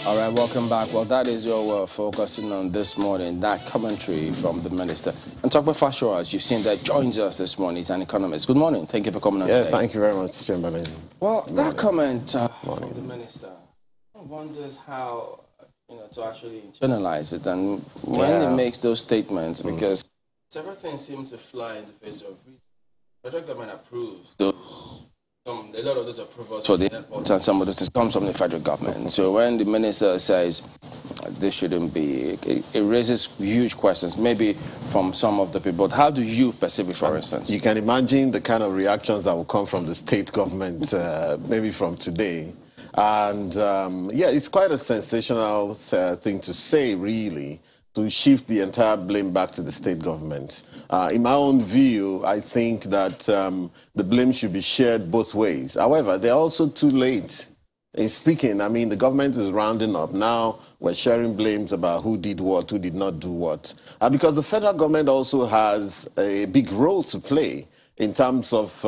All right, welcome back. Well, that is what we're focusing on this morning, that commentary from the minister. And talk about Fashua, as you've seen, that joins us this morning. He's an economist. Good morning. Thank you for coming on today. Thank you very much, Chamberlain. Well, that comment from the minister, one wonders how, to actually internalize it. And when he makes those statements, because several things seem to fly in the face of reason. The federal government approves those. A lot of those approvals for the airports and some of those comes from the federal government. So when the minister says this shouldn't be, it raises huge questions, maybe from some of the people. How do you perceive it, for instance? You can imagine the kind of reactions that will come from the state government, maybe from today. And it's quite a sensational thing to say, really, to shift the entire blame back to the state government. In my own view, I think that the blame should be shared both ways. However, they're also too late in speaking. I mean, the government is rounding up. Now we're sharing blames about who did what, who did not do what. Because the federal government also has a big role to play in terms of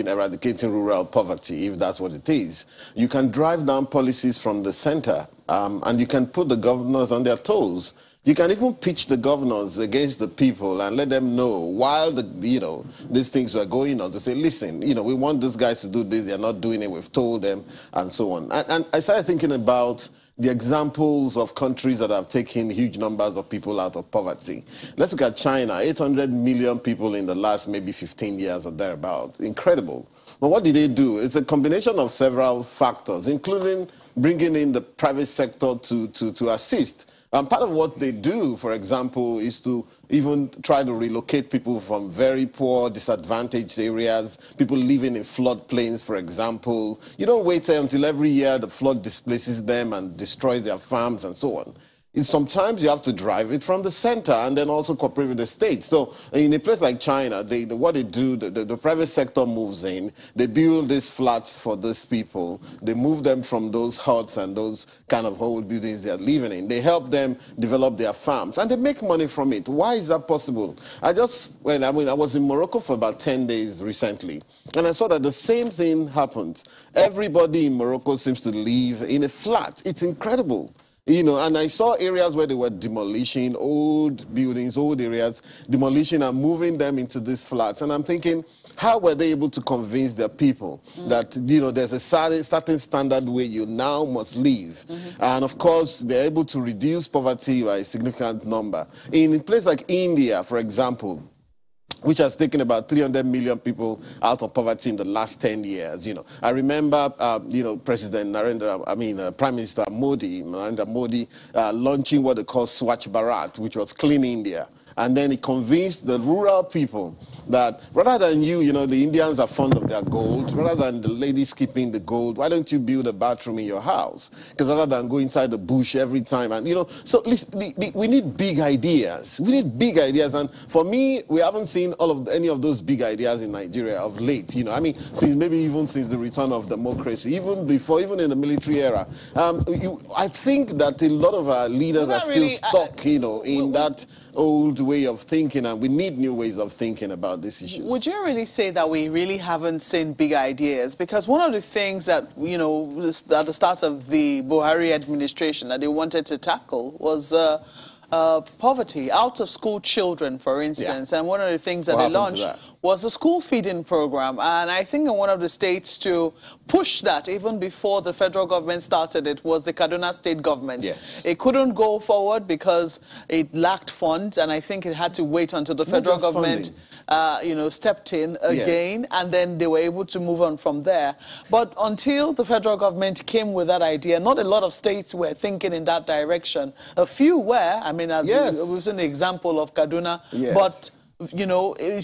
eradicating rural poverty, if that's what it is. You can drive down policies from the center, and you can put the governors on their toes. You can even pitch the governors against the people and let them know while these things were going on, to say, listen, we want these guys to do this, they're not doing it, we've told them, and so on. And I started thinking about the examples of countries that have taken huge numbers of people out of poverty. Let's look at China, 800 million people in the last maybe 15 years or thereabout. Incredible. But what did they do? It's a combination of several factors, including bringing in the private sector to assist. And part of what they do, for example, is to even try to relocate people from very poor, disadvantaged areas, people living in floodplains, for example. You don't wait until every year the flood displaces them and destroys their farms and so on. Sometimes you have to drive it from the center and then also cooperate with the state. So in a place like China, what they do, the private sector moves in, they build these flats for these people, they move them from those huts and those kind of old buildings they're living in. They help them develop their farms and they make money from it. Why is that possible? I was in Morocco for about 10 days recently, and I saw that the same thing happened. Everybody in Morocco seems to live in a flat. It's incredible. And I saw areas where they were demolishing old buildings, old areas, demolishing and moving them into these flats. And I'm thinking, how were they able to convince their people that, there's a certain standard way you now must live? And of course, they're able to reduce poverty by a significant number. In a place like India, for example, which has taken about 300 million people out of poverty in the last 10 years. I remember, Prime Minister Narendra Modi, launching what they call Swachh Bharat, which was Clean India. And then he convinced the rural people that rather than the Indians are fond of their gold, rather than the ladies keeping the gold, why don't you build a bathroom in your house? Because rather than go inside the bush every time, and so listen, we need big ideas. We need big ideas, and for me, we haven't seen any of those big ideas in Nigeria of late. Since the return of democracy, even in the military era. I think that a lot of our leaders are still stuck, in that old way of thinking, and we need new ways of thinking about these issues. Would you really say that we really haven't seen big ideas? Because one of the things that, at the start of the Buhari administration that they wanted to tackle was poverty, out-of-school children, for instance. And one of the things that they launched was the school feeding program. And I think in one of the states to push that, even before the federal government started it, was the Kaduna state government. It couldn't go forward because it lacked funds, and I think it had to wait until the federal government stepped in again, and then they were able to move on from there. But until the federal government came with that idea, not a lot of states were thinking in that direction. A few were, as we've seen the example of Kaduna, but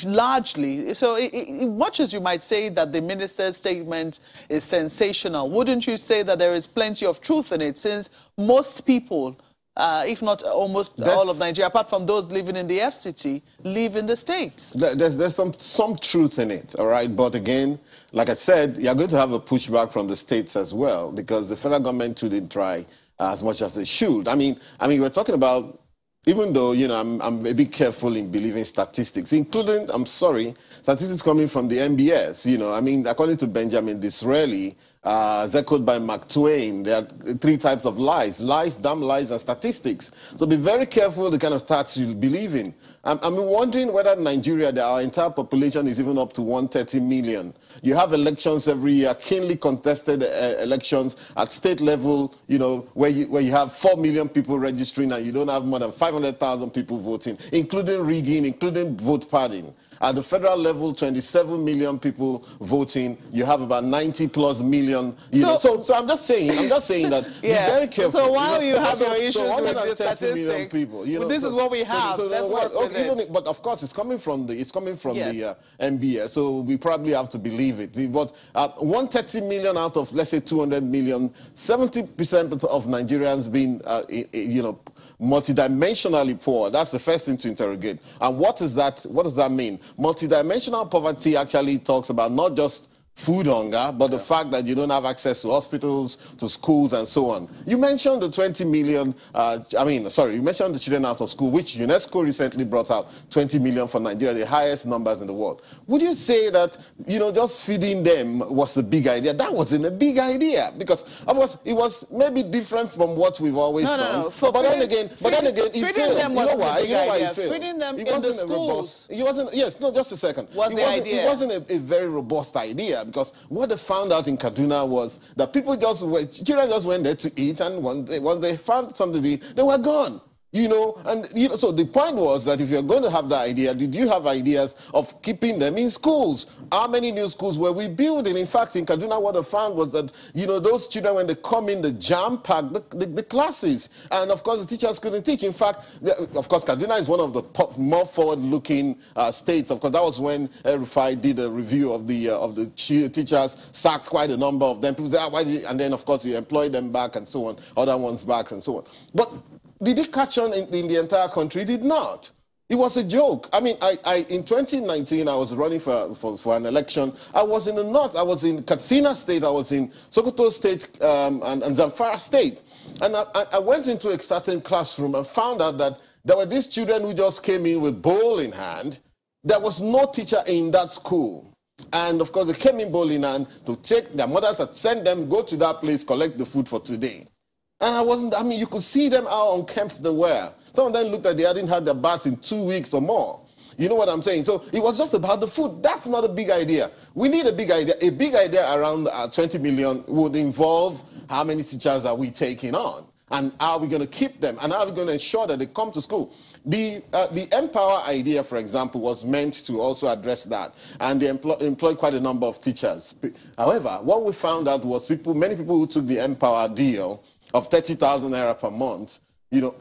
largely. So much as you might say that the minister's statement is sensational, wouldn't you say that there is plenty of truth in it, since most people, if not almost all of Nigeria, apart from those living in the FCT, live in the States? There's some truth in it, all right? But again, like I said, you're going to have a pushback from the states as well, because the federal government too didn't try as much as they should. We're talking about, even though, I'm a bit careful in believing statistics, including, statistics coming from the MBS. According to Benjamin Disraeli, as echoed by Mark Twain. There are three types of lies: lies, damn lies, and statistics. So be very careful the kind of stats you believe in. I'm wondering whether Nigeria, our entire population is even up to 130 million. You have elections every year, keenly contested elections at state level, you know, where you have 4 million people registering and you don't have more than 500,000 people voting, including rigging, including vote padding. At the federal level, 27 million people voting. You have about 90 plus million. So I'm just saying that be very careful. So while you have your issues with the 130 million people, this is what we have. But of course, it's coming from the MBS. So we probably have to believe it. But 130 million out of, let's say, 200 million, 70% of Nigerians being multidimensionally poor. That's the first thing to interrogate. And what is that? What does that mean? Multidimensional poverty actually talks about not just food hunger, but the fact that you don't have access to hospitals, to schools, and so on. You mentioned the 20 million, you mentioned the children out of school, which UNESCO recently brought out 20 million for Nigeria, the highest numbers in the world. Would you say that, just feeding them was the big idea? That wasn't a big idea, because, of course, it was maybe different from what we've always done. But then again, it failed. You know why it failed? Feeding them in the schools. Just a second. It wasn't a very robust idea. Because what they found out in Kaduna was that children just went there to eat, and once they found something to eat, they were gone. So the point was that if you're going to have that idea, did you have ideas of keeping them in schools? How many new schools were we building? In fact, in Kaduna, what they found was that, those children, when they come in, they jam-pack the classes. And, of course, the teachers couldn't teach. In fact, of course, Kaduna is one of the more forward-looking states. Of course, that was when Rufai did a review of the teachers, sacked quite a number of them. People say, why did and then, of course, he employed them back and so on, other ones back and so on. But did it catch on in the entire country? It did not. It was a joke. I mean, in 2019, I was running for an election. I was in the north. I was in Katsina State. I was in Sokoto State and Zamfara State. And I went into a certain classroom and found out that there were these children who just came in with bowl in hand. There was no teacher in that school. And, of course, they came in bowl in hand to take their mothers had sent them, go to that place, collect the food for today. And you could see them how unkempt they were. Some of them looked like they hadn't had their bath in 2 weeks or more. You know what I'm saying? So it was just about the food. That's not a big idea. We need a big idea. A big idea around 20 million would involve how many teachers are we taking on? And how are we going to keep them? And how are we going to ensure that they come to school? The Empower idea, for example, was meant to also address that. And they employed quite a number of teachers. However, what we found out was many people who took the Empower deal of 30,000 naira per month,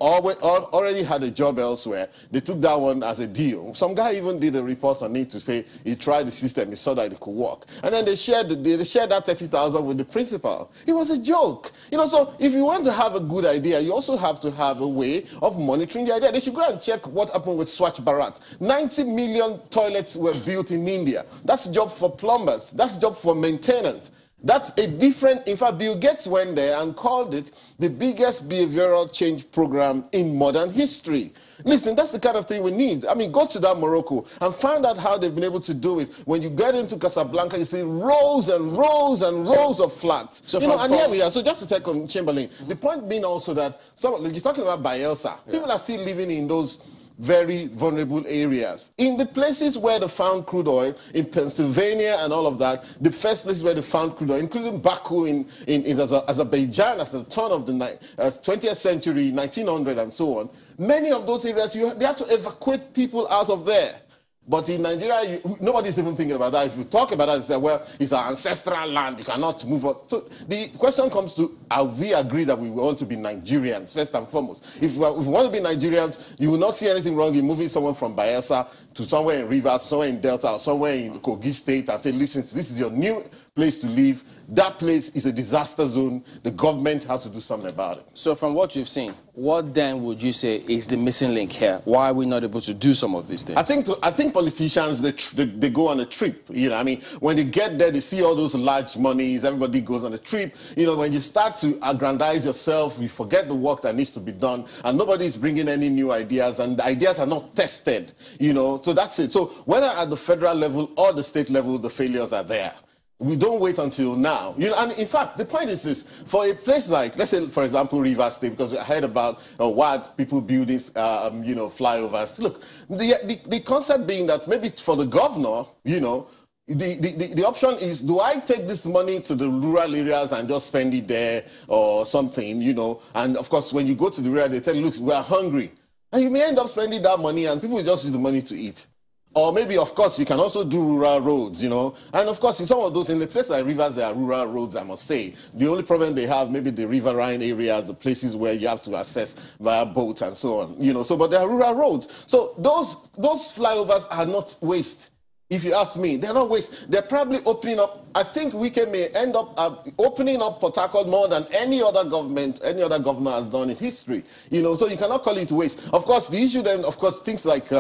already had a job elsewhere. They took that one as a deal. Some guy even did a report on it to say he tried the system, he saw that it could work. And then they shared that 30,000 with the principal. It was a joke. So if you want to have a good idea, you also have to have a way of monitoring the idea. They should go and check what happened with Swachh Bharat. 90 million toilets were built in India. That's a job for plumbers. That's a job for maintenance. That's a different, in fact, Bill Gates went there and called it the biggest behavioral change program in modern history. Listen, that's the kind of thing we need. I mean, go to that Morocco and find out how they've been able to do it. When you get into Casablanca, you see rows and rows and rows of flats. So and here we are. So just a second, Chamberlain. The point being also that you're talking about Bayelsa. Yeah. People are still living in those very vulnerable areas. In the places where they found crude oil, in Pennsylvania and all of that, the first places where they found crude oil, including Baku in Azerbaijan at the turn of the 20th century, 1900 and so on, many of those areas, they had to evacuate people out of there. But in Nigeria, nobody's even thinking about that. If you talk about that, you say, well, it's our ancestral land. You cannot move on. So the question comes to, have we agreed that we want to be Nigerians, first and foremost? If we want to be Nigerians, you will not see anything wrong in moving someone from Bayelsa to somewhere in Rivers, somewhere in Delta, or somewhere in Kogi State and say, listen, this is your new place to live. That place is a disaster zone. The government has to do something about it. So from what you've seen, what then would you say is the missing link here? Why are we not able to do some of these things? I think politicians, they go on a trip. When they get there, they see all those large monies. Everybody goes on a trip. When you start to aggrandize yourself, you forget the work that needs to be done, and nobody is bringing any new ideas, and the ideas are not tested. So that's it. So whether at the federal level or the state level, the failures are there. We don't wait until now. You know, and in fact, the point is this: for a place like, let's say, for example, Rivers State, because I heard about why people building, you know, flyovers. Look, the concept being that maybe for the governor, you know, the option is, do I take this money to the rural areas and just spend it there or something, you know? And of course, when you go to the rural, they tell you, look, we are hungry. And you may end up spending that money and people just use the money to eat. Or maybe, of course, you can also do rural roads, you know. And, of course, in some of those, in the places like Rivers, there are rural roads, I must say. The only problem they have, maybe the riverine areas, the places where you have to access via boat and so on, you know. So, but there are rural roads. So those flyovers are not waste. If you ask me, they're not waste. They're probably opening up. I think Wike may end up opening up Port Harcourt more than any other government, any other governor has done in history. You know, so you cannot call it waste. Of course, the issue then, of course, things like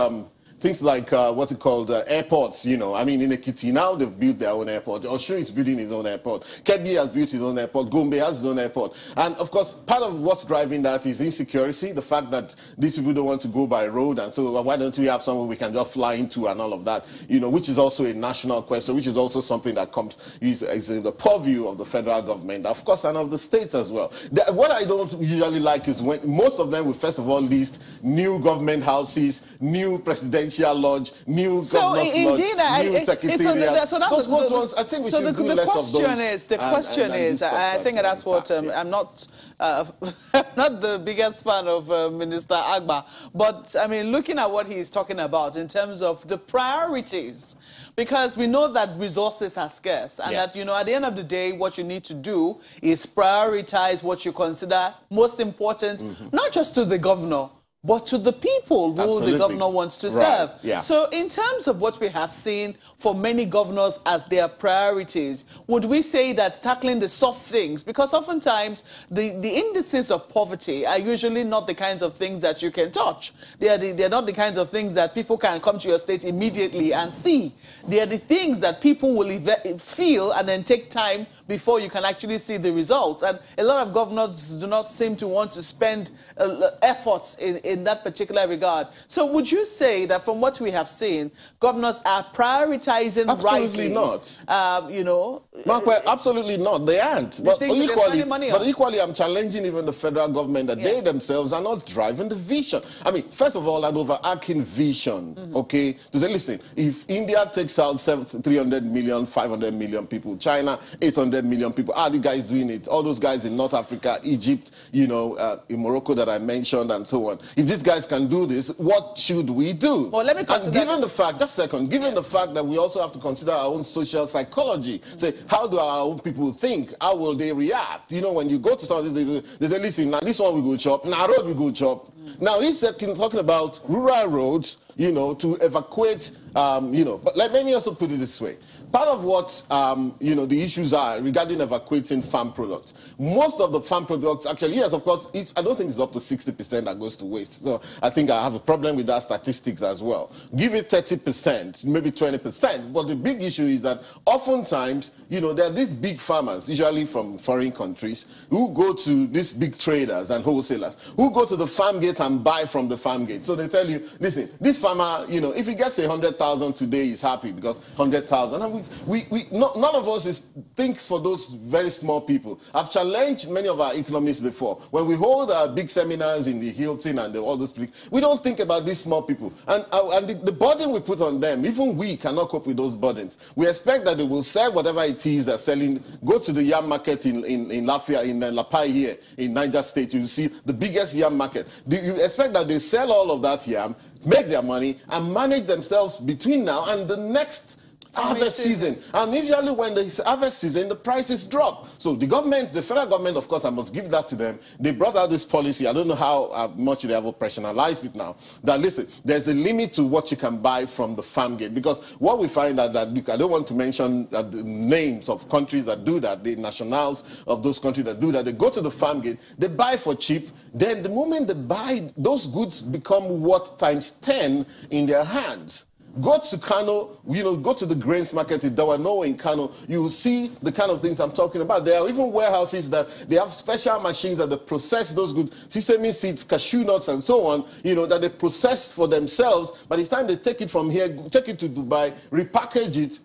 what's it called, airports, you know. I mean, in Ekiti now, they've built their own airport. Osun is building his own airport. Kebbi has built his own airport. Gombe has his own airport. And, of course, part of what's driving that is insecurity, the fact that these people don't want to go by road. And so why don't we have somewhere we can just fly into and all of that, you know, which is also a national question, which is also something that is in the purview of the federal government, of course, and of the states as well. What I don't usually like is when most of them will first of all list new government houses, new presidential lodge, new governor's lodge, new secretariat. Those ones, I think we should do less of those. The question is, I think that's what, I'm not not the biggest fan of Minister Agba, but I mean, looking at what he's talking about in terms of the priorities, because we know that resources are scarce, and that, you know, at the end of the day, what you need to do is prioritize what you consider most important, not just to the governor, but to the people who the governor wants to serve. So in terms of what we have seen for many governors as their priorities, would we say that tackling the soft things, because oftentimes the indices of poverty are usually not the kinds of things that you can touch. They're not the kinds of things that people can come to your state immediately and see. They are the things that people will feel and then take time before you can actually see the results. And a lot of governors do not seem to want to spend efforts in that particular regard. So would you say that from what we have seen, governors are prioritizing absolutely rightly? Not. You know? Absolutely not. They aren't. But equally, I'm challenging even the federal government that they themselves are not driving the vision. I mean, first of all, an overarching vision, okay? To say, listen, if India takes out 300 million, 500 million people, China, 800 million people, are the guys doing it? All those guys in North Africa, Egypt, you know, in Morocco that I mentioned and so on. If these guys can do this, what should we do? Well, let me consider. And given the fact, just a second, given the fact that we also have to consider our own social psychology, say, how do our own people think? How will they react? You know, when you go to something, they say, listen, now this one we go chop, now road we go chop. Now he's talking about rural roads, you know, to evacuate, you know, but let me also put it this way. Part of what, you know, the issues are regarding evacuating farm products. Most of the farm products, actually, yes, of course, I don't think it's up to 60% that goes to waste. So I think I have a problem with that statistics as well. Give it 30%, maybe 20%. But the big issue is that oftentimes, you know, there are these big farmers, usually from foreign countries, who go to these big traders and wholesalers, who go to the farm gate and buy from the farm gate. So they tell you, listen, this farmer, you know, if he gets 100,000 today, he's happy because 100,000. And none of us thinks for those very small people. I've challenged many of our economists before. When we hold our big seminars in the Hilton and all those places, we don't think about these small people. And the burden we put on them, even we cannot cope with those burdens. We expect that they will sell whatever it is they're selling. Go to the yam market in Lafayette, in Lapai here, in Niger State. You see the biggest yam market. Do you expect that they sell all of that yam, make their money, and manage themselves between now and the next harvest season? And usually when the harvest season, the prices drop. So the government, the federal government, of course, I must give that to them. They brought out this policy. I don't know how much they have operationalized it now. That, listen, there's a limit to what you can buy from the farm gate. Because what we find out that, I don't want to mention the names of countries that do that, the nationals of those countries that do that. They go to the farm gate, they buy for cheap. Then the moment they buy, those goods become worth times 10 in their hands. Go to Kano, you know, go to the grains market in Dawano in Kano, you will see the kind of things I'm talking about. There are even warehouses that they have special machines that they process those goods, sesame seeds, cashew nuts, and so on, you know, that they process for themselves. By the time they take it from here, take it to Dubai, repackage it,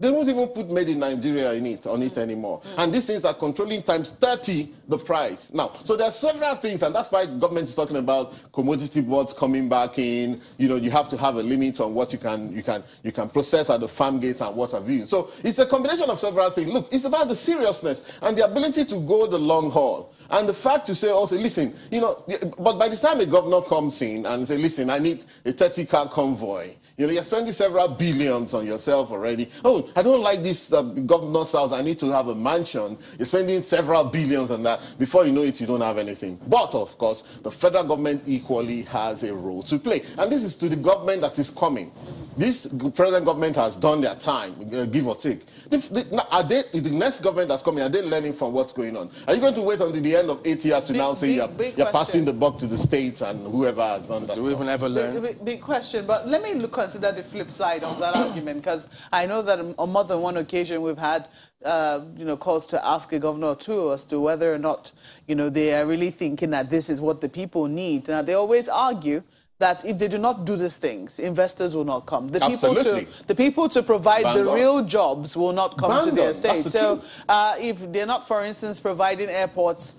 They won't even put made in Nigeria on it anymore. And these things are controlling times 30 the price. Now, so there are several things, and that's why government is talking about commodity boards coming back in. You know, you have to have a limit on what you can process at the farm gate and what have you. So it's a combination of several things. Look, it's about the seriousness and the ability to go the long haul. And the fact to say also, listen, you know, but by the time a governor comes in and say, listen, I need a 30-car convoy, you know, you're spending several billions on yourself already. Oh, I don't like this governor's house. I need to have a mansion. You're spending several billions on that. Before you know it, you don't have anything. But, of course, the federal government equally has a role to play. And this is to the government that is coming. This present government has done their time, give or take. The next government that's coming, are they learning from what's going on? Are you going to wait until the end of 8 years to now say you're passing the buck to the states and whoever has done that? Do we even ever learn? Big question, but let me consider the flip side of that argument, because I know that on more than one occasion we've had you know, calls to ask a governor or two as to whether or not, you know, they are really thinking that this is what the people need. Now, they always argue that if they do not do these things, investors will not come. The people to provide the real jobs will not come to their state. So if they're not, for instance, providing airports,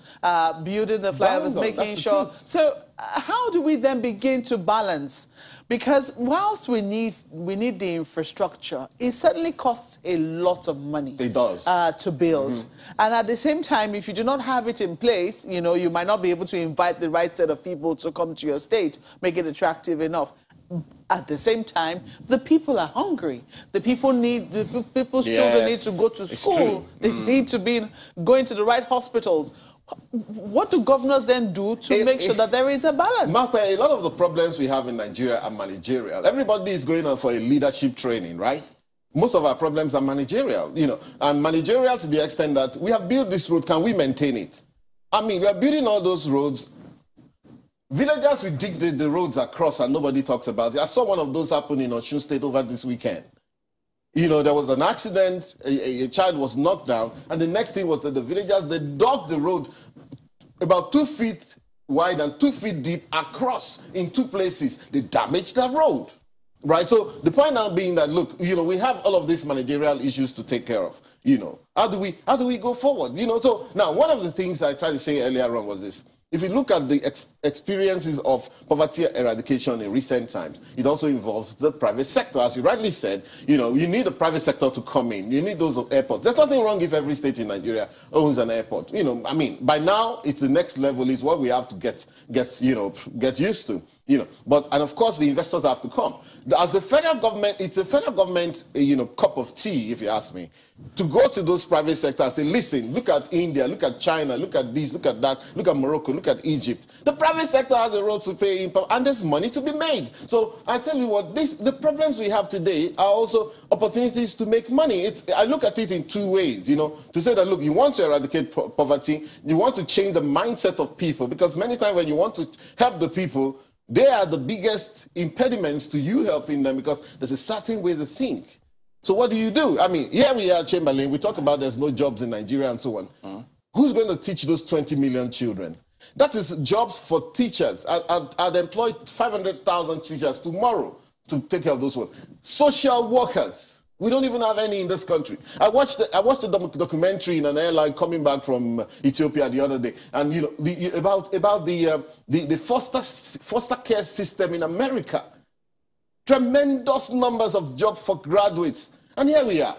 building the flyovers, making sure. So how do we then begin to balance? Because whilst we need the infrastructure, it certainly costs a lot of money. It does. To build. And at the same time, if you do not have it in place, you know, you might not be able to invite the right set of people to come to your state, make it attractive enough. At the same time, the people are hungry. The people people's children need to go to school. They need to be going to the right hospitals. What do governors then do to make sure that there is a balance? Mark, a lot of the problems we have in Nigeria are managerial. Everybody is going on for a leadership training, right? Most of our problems are managerial, you know, and managerial to the extent that we have built this road, can we maintain it? I mean, we are building all those roads. Villagers will dig the roads across and nobody talks about it. I saw one of those happen in Osun State over this weekend. You know, there was an accident, a child was knocked down, and the next thing was that the villagers, they dug the road about 2 feet wide and 2 feet deep across in 2 places. They damaged the road, right? So the point now being that, look, you know, we have all of these managerial issues to take care of, you know. How do we go forward? You know, so now one of the things I tried to say earlier on was this. If you look at the experiences of poverty eradication in recent times, it also involves the private sector. As you rightly said, you know, you need the private sector to come in. You need those airports. There's nothing wrong if every state in Nigeria owns an airport. You know, I mean, by now, it's the next level. It's what we have to get used to. You know, and of course, the investors have to come. As a federal government, it's a federal government, you know, cup of tea, if you ask me, to go to those private sectors and say, listen, look at India, look at China, look at this, look at that, look at Morocco, look at Egypt. The private sector has a role to play in, and there's money to be made. So I tell you what, the problems we have today are also opportunities to make money. I look at it in 2 ways, you know, to say that, look, you want to eradicate poverty, you want to change the mindset of people, because many times when you want to help the people, they are the biggest impediments to you helping them, because there's a certain way to think. So what do? I mean, here we are, Chamberlain, we talk about there's no jobs in Nigeria and so on. Who's going to teach those 20 million children? That is jobs for teachers. I'd employ 500,000 teachers tomorrow to take care of those ones. Social workers. We don't even have any in this country. I watched a documentary in an airline coming back from Ethiopia the other day, and you know about the foster care system in America. Tremendous numbers of jobs for graduates, and here we are.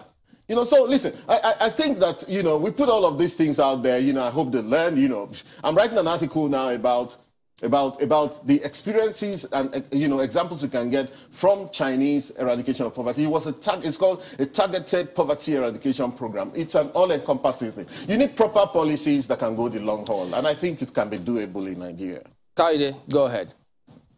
You know, so listen, I think that, you know, we put all of these things out there. You know, I hope they learn. You know, I'm writing an article now about the experiences and, you know, examples you can get from Chinese eradication of poverty. It's called a targeted poverty eradication program. It's an all-encompassing thing. You need proper policies that can go the long haul, and I think it can be doable in Nigeria. Kaide, go ahead.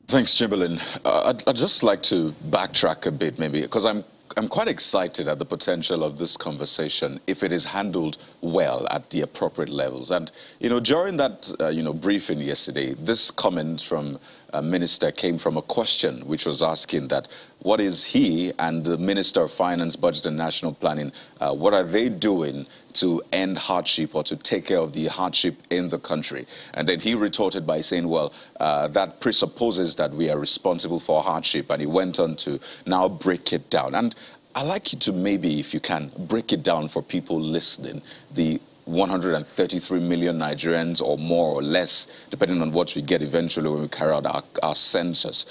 Thanks, Chamberlain. I'd just like to backtrack a bit, maybe, because I'm quite excited at the potential of this conversation if it is handled well at the appropriate levels. And, you know, during that, you know, briefing yesterday, this comment from a minister came from a question which was asking that what is he and the Minister of Finance, Budget and National Planning, what are they doing to end hardship or to take care of the hardship in the country? And then he retorted by saying, well, that presupposes that we are responsible for hardship. And he went on to now break it down. And I'd like you to maybe, if you can, break it down for people listening, the 133 million Nigerians or more or less, depending on what we get eventually when we carry out our census.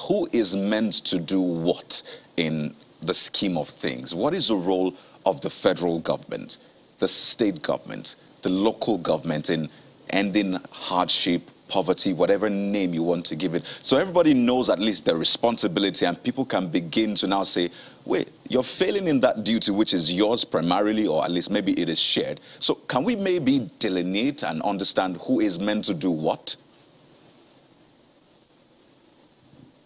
Who is meant to do what in the scheme of things? What is the role of the federal government, the state government, the local government in ending hardship, poverty, whatever name you want to give it, so everybody knows at least their responsibility and people can begin to now say, wait, you're failing in that duty which is yours primarily, or at least maybe it is shared. So can we maybe delineate and understand who is meant to do what?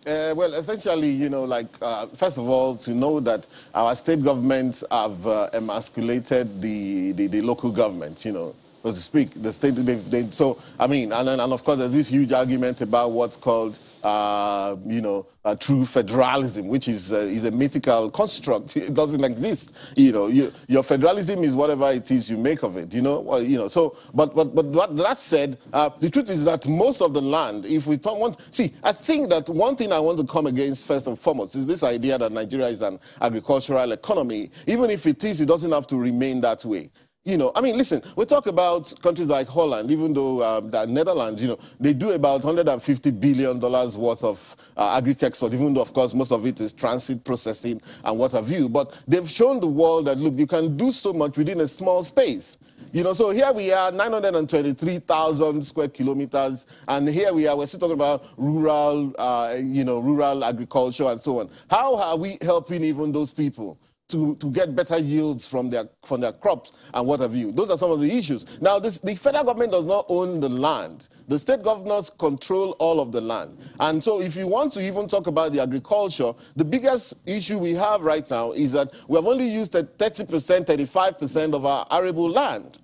Well, essentially, you know, like, first of all, to know that our state governments have emasculated the local government, you know, so to speak. The state, so, I mean, and of course, there's this huge argument about what's called, you know, true federalism, which is a mythical construct. It doesn't exist. You know, your federalism is whatever it is you make of it. You know, well, you know. So, but what that said, the truth is that most of the land, if we don't want, see, I think that one thing I want to come against first and foremost is this idea that Nigeria is an agricultural economy. Even if it is, it doesn't have to remain that way. You know, I mean, listen, we talk about countries like Holland, even though the Netherlands, you know, they do about $150 billion worth of agri-export, even though, of course, most of it is transit processing and what have you. But they've shown the world that, look, you can do so much within a small space. You know, so here we are, 923,000 square kilometers, and here we are, we're still talking about rural, you know, rural agriculture and so on. How are we helping even those people to get better yields from their crops and what have you? Those are some of the issues. Now, the federal government does not own the land. The state governors control all of the land. And so if you want to even talk about the agriculture, the biggest issue we have right now is that we have only used 30%, 35% of our arable land.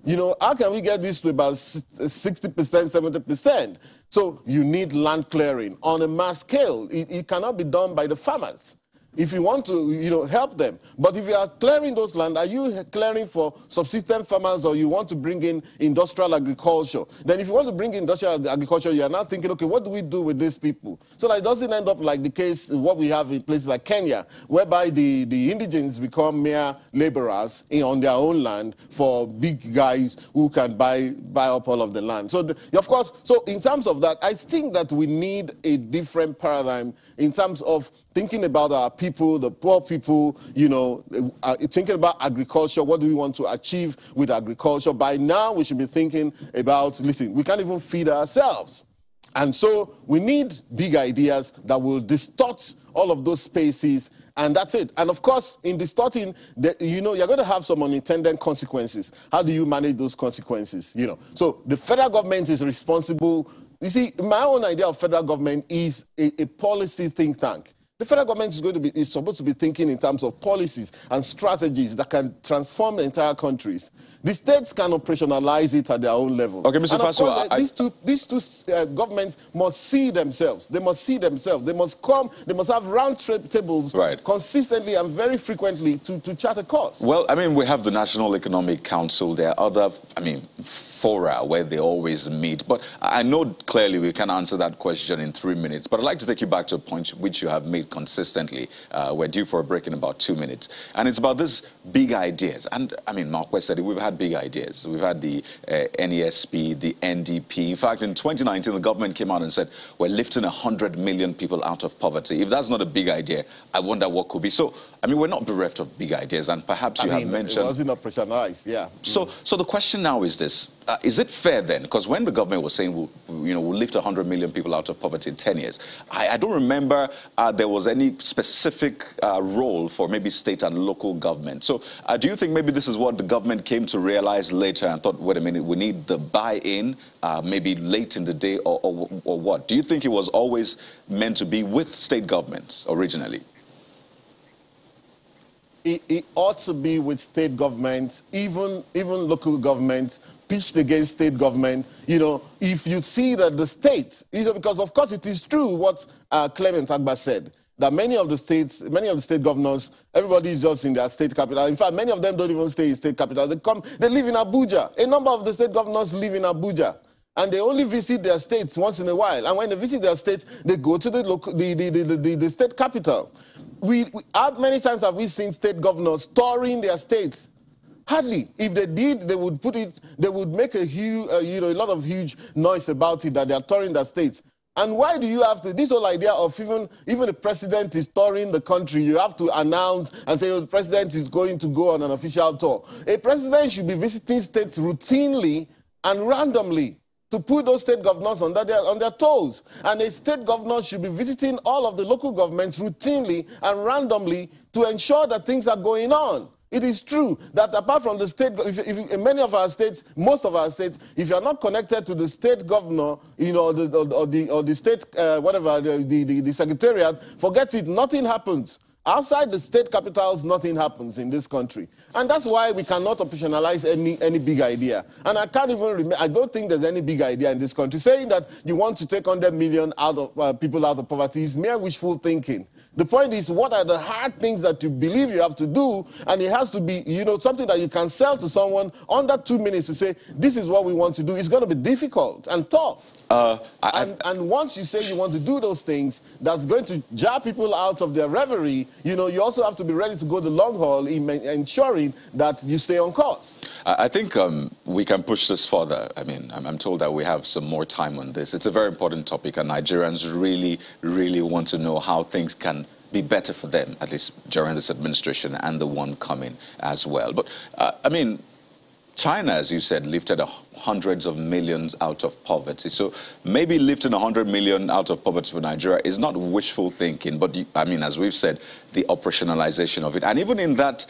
You know, how can we get this to about 60%, 70%? So you need land clearing on a mass scale. It cannot be done by the farmers if you want to, you know, help them. But if you are clearing those land, are you clearing for subsistence farmers, or you want to bring in industrial agriculture? Then if you want to bring in industrial agriculture, you are now thinking, okay, what do we do with these people? So that it doesn't end up like the case, what we have in places like Kenya, whereby the indigents become mere laborers on their own land for big guys who can buy up all of the land. So, of course, so in terms of that, I think that we need a different paradigm in terms of thinking about our people, the poor people, you know, thinking about agriculture. What do we want to achieve with agriculture? By now, we should be thinking about, listen, we can't even feed ourselves. And so we need big ideas that will distort all of those spaces, and that's it. And of course, in distorting, you know, you're going to have some unintended consequences. How do you manage those consequences? You know, so the federal government is responsible. You see, my own idea of federal government is a policy think tank. The federal government is supposed to be thinking in terms of policies and strategies that can transform the entire countries. The states can operationalize it at their own level. Okay, Mr. Faso, these two governments must see themselves. They must see themselves. They must come. They must have round tables consistently and very frequently to chart a course. Well, I mean, we have the National Economic Council. There are other, I mean, fora where they always meet. But I know clearly we can answer that question in 3 minutes. But I'd like to take you back to a point which you have made consistently. We're due for a break in about 2 minutes. And it's about these big ideas. And, I mean, Marquez said it, we've had big ideas. We've had the NESP, the NDP. In fact, in 2019, the government came out and said, we're lifting 100 million people out of poverty. If that's not a big idea, I wonder what could be. So, I mean, we're not bereft of big ideas. And perhaps you have mentioned... It wasn't operationalized, yeah. So the question now is this. Is it fair then? Because when the government was saying, we'll lift 100 million people out of poverty in 10 years, I don't remember there was any specific role for maybe state and local government. So do you think maybe this is what the government came to realize later and thought, wait a minute, we need the buy-in maybe late in the day or what? Do you think it was always meant to be with state governments originally? It ought to be with state governments, even local governments, pitched against state government. You know, if you see that the state, because of course it is true what Clement Agba said, that many of the state governors, everybody is just in their state capital. In fact, many of them don't even stay in state capital. They live in Abuja. A number of the state governors live in Abuja. And they only visit their states once in a while. And when they visit their states, they go to the state capital. How many times have we seen state governors touring their states? Hardly. If they did, they would put it. They would make a huge, a lot of huge noise about it that they are touring their states. And why do you have to? This whole idea of even the president is touring the country, you have to announce and say, oh, the president is going to go on an official tour. A president should be visiting states routinely and randomly to put those state governors on their toes. And a state governor should be visiting all of the local governments routinely and randomly to ensure that things are going on. It is true that apart from the state, in many of our states, most of our states, if you are not connected to the state governor, or the state, whatever, the secretariat, forget it, nothing happens. Outside the state capitals, nothing happens in this country. And that's why we cannot operationalize any big idea. And I can't even remember, I don't think there's any big idea in this country. Saying that you want to take 100 million people out of poverty is mere wishful thinking. The point is, what are the hard things that you believe you have to do? And it has to be, something that you can sell to someone under 2 minutes to say, this is what we want to do. It's going to be difficult and tough. And once you say you want to do those things, that's going to jar people out of their reverie. You also have to be ready to go the long haul in ensuring that you stay on course. I think we can push this further. I mean, I'm told that we have some more time on this. It's a very important topic, and Nigerians really, really want to know how things can be better for them, at least during this administration and the one coming as well. But, I mean, China, as you said, lifted hundreds of millions out of poverty. So maybe lifting 100 million out of poverty for Nigeria is not wishful thinking, but I mean, as we've said, the operationalization of it. And even in that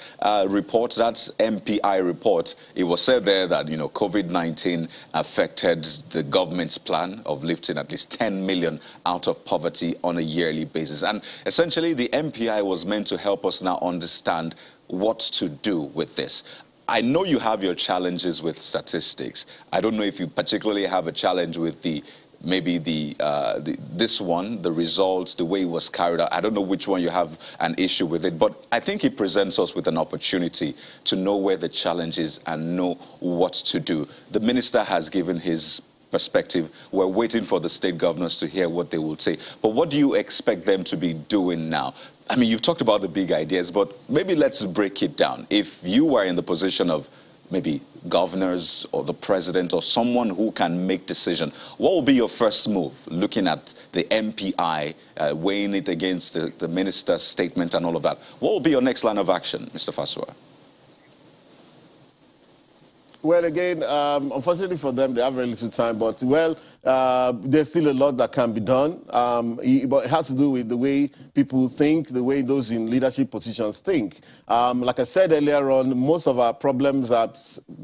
report, that MPI report, it was said there that, COVID-19 affected the government's plan of lifting at least 10 million out of poverty on a yearly basis. And essentially, the MPI was meant to help us now understand what to do with this. I know you have your challenges with statistics. I don't know if you particularly have a challenge with this one, the results, the way it was carried out. I don't know which one you have an issue with it, but I think it presents us with an opportunity to know where the challenge is and know what to do. The minister has given his perspective. We're waiting for the state governors to hear what they will say. But what do you expect them to be doing now? I mean, you've talked about the big ideas, but maybe let's break it down. If you were in the position of maybe governors or the president or someone who can make decision, what will be your first move, looking at the MPI, weighing it against the minister's statement and all of that? What will be your next line of action, Mr. Fasua? Well, again, unfortunately for them, they have very little time. But, there's still a lot that can be done. But it has to do with the way people think, the way those in leadership positions think. Like I said earlier on, most of our problems are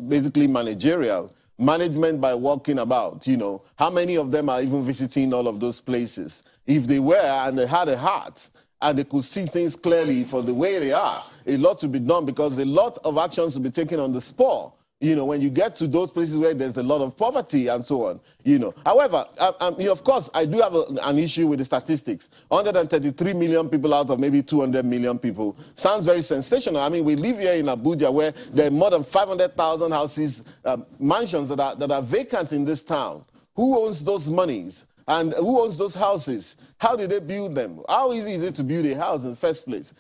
basically managerial. Management by walking about, How many of them are even visiting all of those places? If they were and they had a heart, and they could see things clearly for the way they are, a lot to be done because a lot of actions to be taken on the spot. When you get to those places where there's a lot of poverty and so on, However, of course, I do have an issue with the statistics. 133 million people out of maybe 200 million people sounds very sensational. I mean, we live here in Abuja where there are more than 500,000 houses, mansions that are vacant in this town. Who owns those monies? And who owns those houses? How did they build them? How easy is it to build a house in the first place?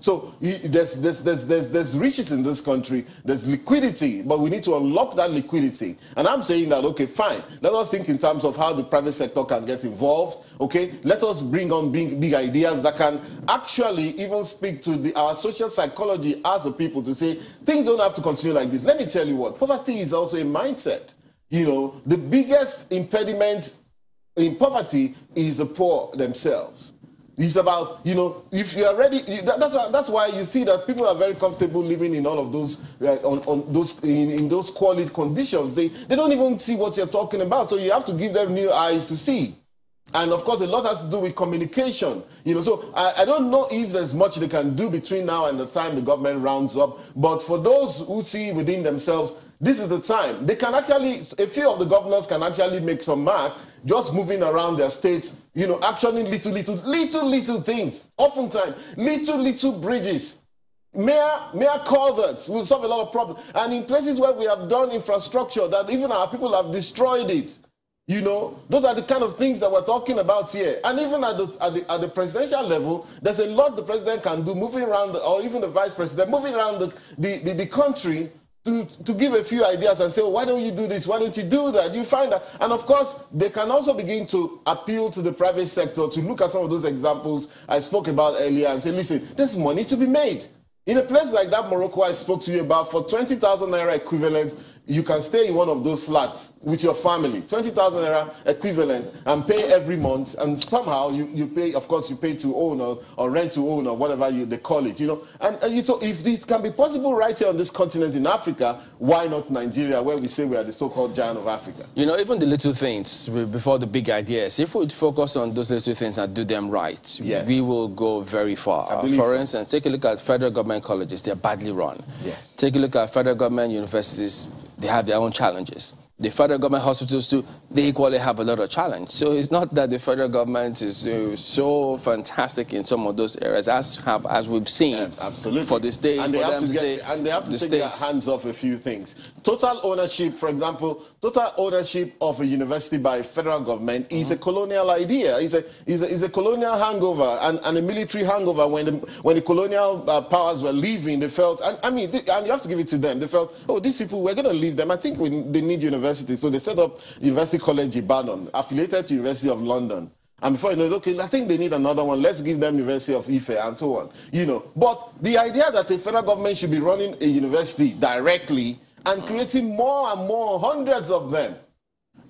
So there's riches in this country. There's liquidity, but we need to unlock that liquidity. And I'm saying that, okay, fine. Let us think in terms of how the private sector can get involved. Okay, let us bring big ideas that can actually even speak to our social psychology as a people to say things don't have to continue like this. Let me tell you what, poverty is also a mindset. The biggest impediment in poverty is the poor themselves. It's about, if you are ready, that's why you see that people are very comfortable living in all of those, in those quality conditions. They don't even see what you're talking about, so you have to give them new eyes to see. And of course, a lot has to do with communication. So I don't know if there's much they can do between now and the time the government rounds up, but for those who see within themselves, this is the time. They can actually, a few of the governors can actually make some mark just moving around their states, actioning little things. Oftentimes, little bridges. Mere culverts will solve a lot of problems. And in places where we have done infrastructure that even our people have destroyed it. You know, those are the kind of things that we're talking about here. And even at the presidential level, there's a lot the president can do, moving around, or even the vice president, moving around the country to give a few ideas and say, well, why don't you do this? Why don't you do that? You find that. And of course, they can also begin to appeal to the private sector to look at some of those examples I spoke about earlier and say, listen, there's money to be made. In a place like that Morocco I spoke to you about, for 20,000 naira equivalent, you can stay in one of those flats with your family, 20,000 naira equivalent, and pay every month. And somehow you pay, of course, you pay to own or rent to own or whatever they call it, you know. So if it can be possible right here on this continent in Africa, why not Nigeria, where we say we are the so-called giant of Africa? You know, even the little things before the big ideas, if we focus on those little things and do them right, yes, we will go very far. For instance, take a look at federal government colleges. They're badly run. Yes. Take a look at federal government universities. They have their own challenges. The federal government hospitals too, they equally have a lot of challenge. So it's not that the federal government is so fantastic in some of those areas as we've seen. Absolutely. For the state, and they have to take their hands off a few things. Total ownership, for example, total ownership of a university by federal government is a colonial idea. Is a colonial hangover and a military hangover. When the colonial powers were leaving, they felt, and you have to give it to them. They felt, oh, these people, we're going to leave them. I think they need university. So they set up University College Ibadan, affiliated to University of London. And before you know it, okay, I think they need another one. Let's give them University of Ife and so on. You know, but the idea that the federal government should be running a university directly and creating more and more, hundreds of them.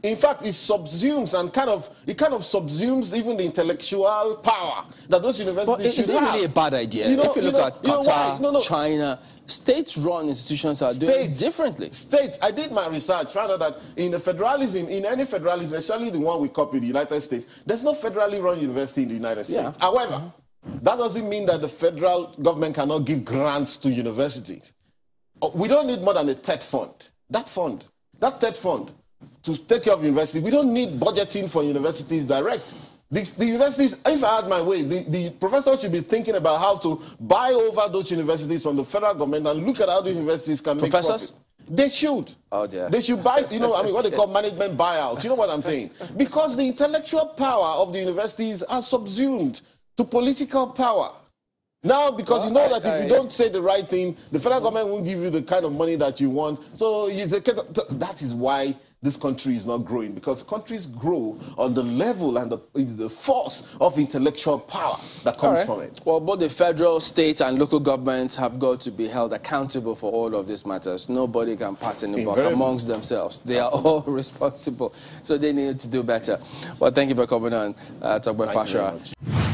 In fact, it subsumes and kind of subsumes even the intellectual power that those universities should have. Is it really a bad idea? You know, if you look at Qatar, China, state-run institutions are doing it differently. States. I did my research, found out that in the federalism, in any federalism, especially the one we copied, the United States, there's no federally run university in the United States. Yeah. However, that doesn't mean that the federal government cannot give grants to universities. We don't need more than a TED fund. That TED fund, to take care of universities, we don't need budgeting for universities direct. The universities, if I had my way, the professors should be thinking about how to buy over those universities from the federal government and look at how those universities can make profit. They should. Oh, dear. They should buy, what they call management buyouts. You know what I'm saying? Because the intellectual power of the universities are subsumed to political power. Now, because you know that if you don't say the right thing, the federal government won't give you the kind of money that you want. So that is why this country is not growing, because countries grow on the level and the force of intellectual power that comes from it. Well, both the federal, state, and local governments have got to be held accountable for all of these matters. Nobody can pass any buck amongst themselves. They are all responsible, so they need to do better. Well, thank you for coming on, Togbe Fashara.